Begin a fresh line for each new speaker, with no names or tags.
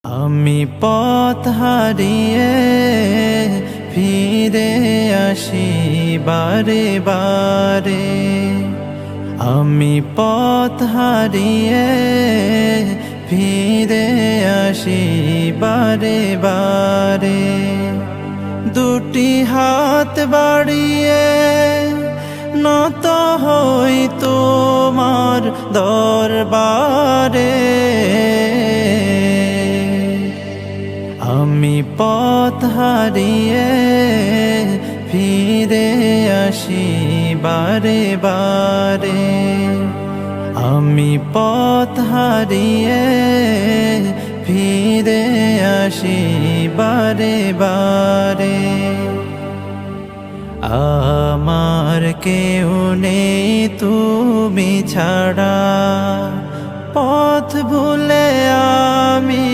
আমি পথ হারিয়ে ফিরে আসি বারে বারে। আমি পথ হারিয়ে ফিরে আসি বারে বারে। দুটি হাত বাড়িয়ে নত হই তোমার দরবারে। আমি পথ হারিয়ে ফিরে আসি বারে বারে। আমি পথ হারিয়ে ফিরে আসি বারে বারে। আমার কেউ নেই তুমি ছাড়া, পথ ভুলে আমি